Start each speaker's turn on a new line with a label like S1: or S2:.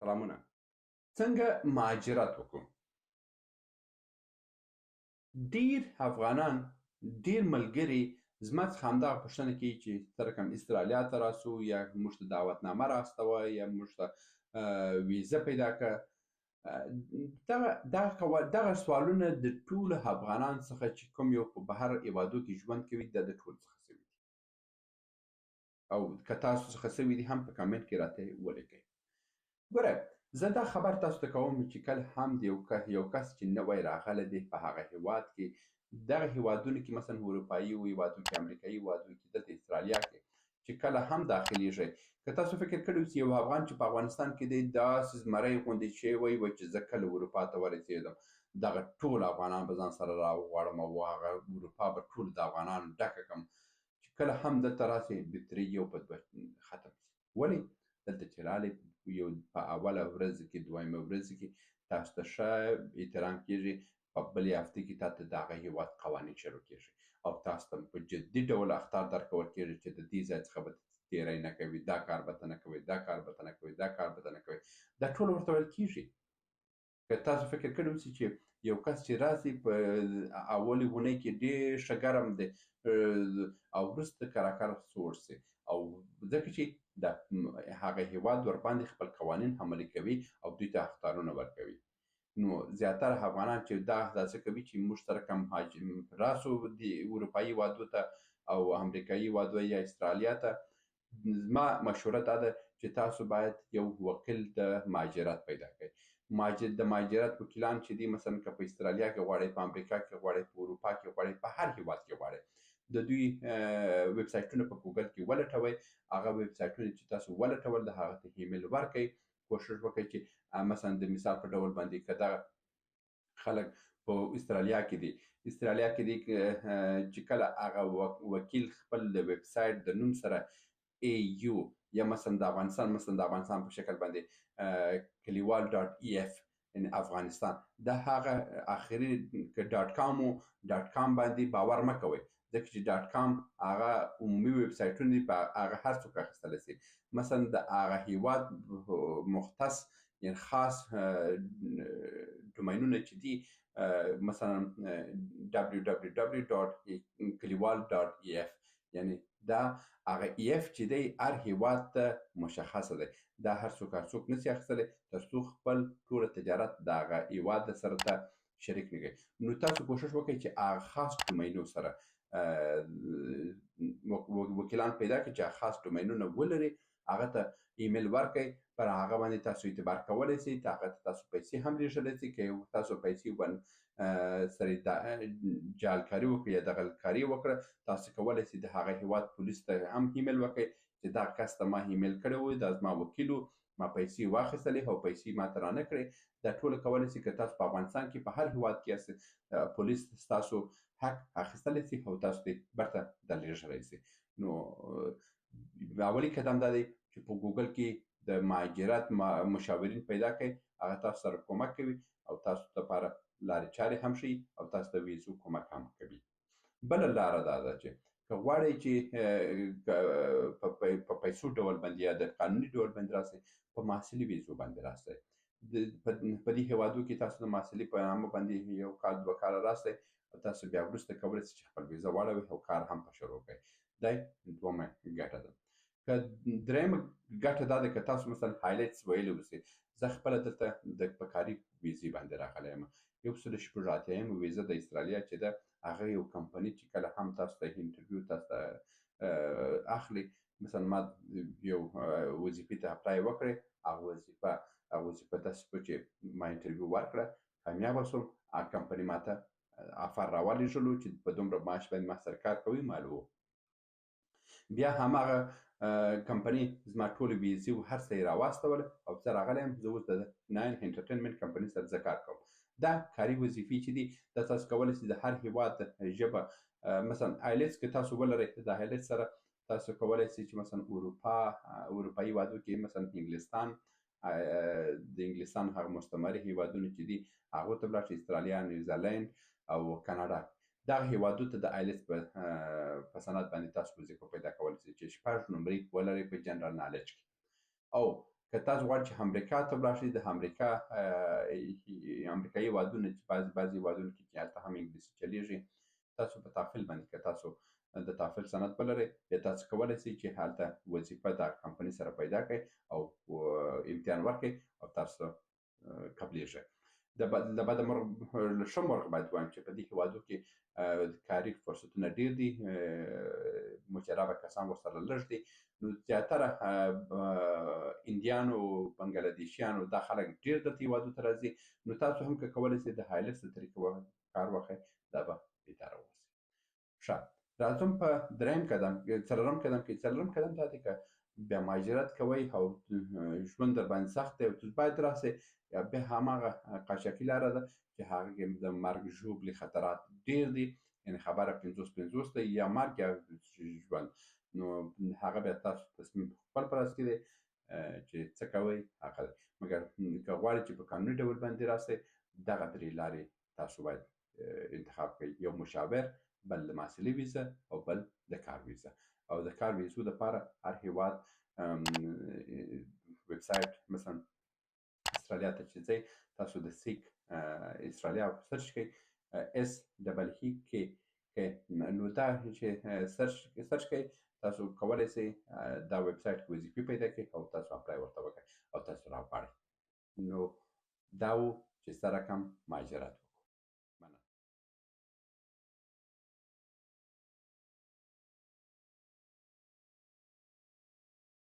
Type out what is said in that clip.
S1: سلامونه. څنګه مهاجرت وکړو؟ ډېر افغانان، ډېر ملګري زما څخه همدغه پوښتنه کوي چې ته رقم استرالیا ته راسو، یا موږ ته دعوتنامه راستوه، یا موږ ته ویزه پیدا کړه. دغه سوالونه د ټولو افغانانو څخه چې کوم یو په بهر هېوادو کې ژوند کوي د ټولو څخه سوي دي، او که تاسو څخه سوي دي هم په کامنټ کې راته ولیکئ. ګوره، زه دا خبر تاسو ته کوم چې کله هم د یو کس چې نوی راغلی دی په هغه هېواد کې، دغه هېوادونو کې مثلا اروپایي هېوادونو کې، امریکایي هېوادونو کې، دلته استرالیا کې چې کله هم داخلیږئ، که تاسو فکر کړی چې یو افغان چې په افغانستان کې دی داسې زمری غوندې شوی وی چې زه کله اروپا ته ورسېدم دغه ټول افغانان به ځان سره راوغواړم او هغه اروپا به ټول د افغانانو ډکه کړم، چې کله هم دلته راسئ بهتري یو په دوه ختم شي. ولې؟ دلته چې راغلی یو په اوله ورځ کې، دویمه ورځ کې تاسو ته ښه احترام کېږي، په بلې هفته کې تاسو ته د هغه هېواد قوانین شروع کېږي او تاسو ته په جدي ډول اخطار درکول کېږي چې د دې ځای څخه به تېری نه کوئ، دا کار به ته نه کوئ، دا کار به ته نه کوئ، دا کار به ته نه کوئ. دا ټول ورته ویل کېږي. که تاسو فکر کړی اوسئ چې یو کس چې راسي په اولې اونۍ کې ډېر ښه ګرم دی او وروسته کراکر سوړ سي، او ځکه چې د هغه هېواد ورباندې خپل قوانین عملي کوي او دوی ته اخطارونه ورکوي. نو زیاتره افغانان چې دا اندازه کوي چې موږ سره کم راسو د اروپایي هېوادو ته او امریکایي هېوادو یا استرالیا ته، زما مشوره دا ده چې تاسو باید یو وکیل د مهاجرت پیدا کړئ. د مهاجرت وکیلان چې دي، مثلا که په استرالیا کې غواړئ، په امریکا کې غواړئ، په اروپا کې غواړئ، په هر هېواد کې غواړئ، د دوی ویب سایټونه په ګوګل کې ولټوئ. هغه ویب سایټونه چې تاسو ولټول د هغه ته ایمیل ورکړئ. کوښښ وکړئ چې مثلا د مثال په ډول باندې که دغه خلک په استرالیا کې دي چې کله هغه وکیل خپل د ویب سایټ د نوم سره AU یا مثلا د افغانستان په شکل باندې کلیوال ډاټ EF یعنی افغانستان، دا هغه اخري که ډاټ کام و ډاټ کام باندې باور مه کوئ، ځکه چې ډاټ کام هغه عمومي ویب سایټونه دي، په هغه هر څوک اخیستلی شي. مثلا د هغه هېواد مختص یعنی خاص ډومینونه چې دي، مثلا www.kaliwal.ef یعنی دا هغه EF چې دی هر هېواد ته مشخصه دی، دا هر څوک نشي اخیستلی تر څو خپل ټوله تجارت د هغه هېواد سره ته شریک نه کړي. نو تاسو کوښښ وکړئ چې هغه خاص ډومینو سره وکیلان پیدا کړئ چې هغه خاص ډومینونه ولري، هغه ته ایمیل ورکړئ، پر هغه باندې تاسو اعتبار کولی شئ، هغه ته تاسو پیسې هم لیږلی شئ. که تاسو پیسې سره جعلکاري وکړئ یا دغلکاري وکړه، تاسو کولی شئ د هغه هېواد پولیس ته هم ایمیل وکړئ چې دغه کس ته ما ایمیل کړی و، دا زما وکیل و، ما پیسې واخیستلې او پیسې ما ته رانه کړې. دا ټوله کولی شئ که تاسو په افغانستان کې په هر هېواد کې یاست، پولیس ستاسو حق اخیستلی شي او تاسو ته بیرته درلیږلی شي. نو اولي قدم دا دی چې په ګوګل کې د مهاجرت مشاورین پیدا کړئ، هغه تاسو سره کومک کوي او تاسو لپاره لارې چارې هم ښیي او تاسو ته ویزو کومک هم کوي. بله لاره دا ده چې که غواړئ چې په پیسو ډول باندې یا د قانوني ډول باندې راسئ، په محصلي ویزو باندې راسئ. په دې هېوادو کې تاسو د محصلي په نامه باندې یو کال دوه کاله راسئ او تاسو بیا وروسته کولی شئ چې خپل ویزه واړوئ او کار هم په شروع کړئ. دا دویمه ګټه ده. که درېیمه ګټه دا ده که تاسو مثلا هایلیټس ویلی اوسئ، زه خپله دلته په کاري ویزې باندې راغلی یم. 186 ویزه د استرالیا چې ده، هغه یو کمپني چې کله هم تاسو ته انټرویو تاسو ته اخلي، مثلا ما یو وظیفې ته اپلای وکړې، هغه وظیفه داسې شوه چې ما انټرویو ورکړه، کامیابه شوم، هغه کمپني ما ته افر راولېږلو چې په دومره معاش باندې ما سره کار کوي، معلوم و. بیا هماغه کمپني زما ټولې ویزې و هر څه یې راواستول او زه راغلی یم. زه اوس د 9 انټرټینمنټ کمپني سره زه کار کوم. دا کاري وظیفې چې دي، دا تاسو کولی شئ د هر هېواد ژبه، مثلا آیلټس که تاسو ولرئ، د آیلټس سره تاسو کولی شئ چې مثلا اروپایي هېوادو کې مثلا انګلستان، د انګلستان هغه مستعمره هېوادونه چې دي هغو ته ولاړ شئ، استرالیا، نیوزیلینډ او کاناډا. دغه هېوادو ته د آیلټس په سند باندې تاسو وظیفه پیدا کولی شئ چې 6 نمرې ولرئ په جنرال نالج کې، او که تاسو غواړئ چې امریکا ته ولاړ شئ، د امریکا امریکایي هېوادونه چې بعضې هېوادونو کې چې هلته هم انګلیسي چلېږي، تاسو په تافل باندې که تاسو د تافل سند ولرئ، بیا تاسو کولی شئ چې هلته وظیفه د کمپنۍ سره پیدا کړئ او امتحان ورکړئ او تاسو قبلېږئ. د بده مرغ ښه مرغ باید ووایم چې په دې هېوادو کې کاري فرصتونه ډېر دي، مجربه کسان ورسره لږ دي. نو زیاتره هندیانو، بنګلادیشیانو دا خلک ډېر دلته هېوادو ته راځي. نو تاسو هم که کولی شئ د هایلټس د طریقې کار واخلئ، دا به بهتره اوسي. ښه، راځم په څلورم قدم کې. څلورم قدم دا دی که بیا مهاجرت کوئ او ژوند در باندې سخت دی او تاسو باید راسئ، بیا هماغه قاچاقي لاره ده چې هغه کې د مرګ ژوبلې خطرات ډېر دي، یعنې خبره 50-50 دی، یا مرګ یا ژوند. نو هغه بیا تاسو تصمیم په خپل په لاس کې دی چې څه کوئ هغه دی. مګر که غواړئ چې په قانوني ډول باندې راسئ، دغه درې لارې تاسو باید انتخاب کړئ. یو مشاور، بل د محصلي ویزه او بل د کار ویزه. او د کار ویزو دپاره هر هېواد ویب سایټ، مثلا استرالیا ته چې ځئ، تاسو د سیک استرالیا سرچ کړئ، SEEK. نو دا چې سرچ کړئ، تاسو کولی شئ دا ویب سایټ کې وظیفې پیدا کړئ او تاسو اپلای ورته وکړئ او تاسو راغواړئ. نو دا و چې څه رقم مهاجرت و.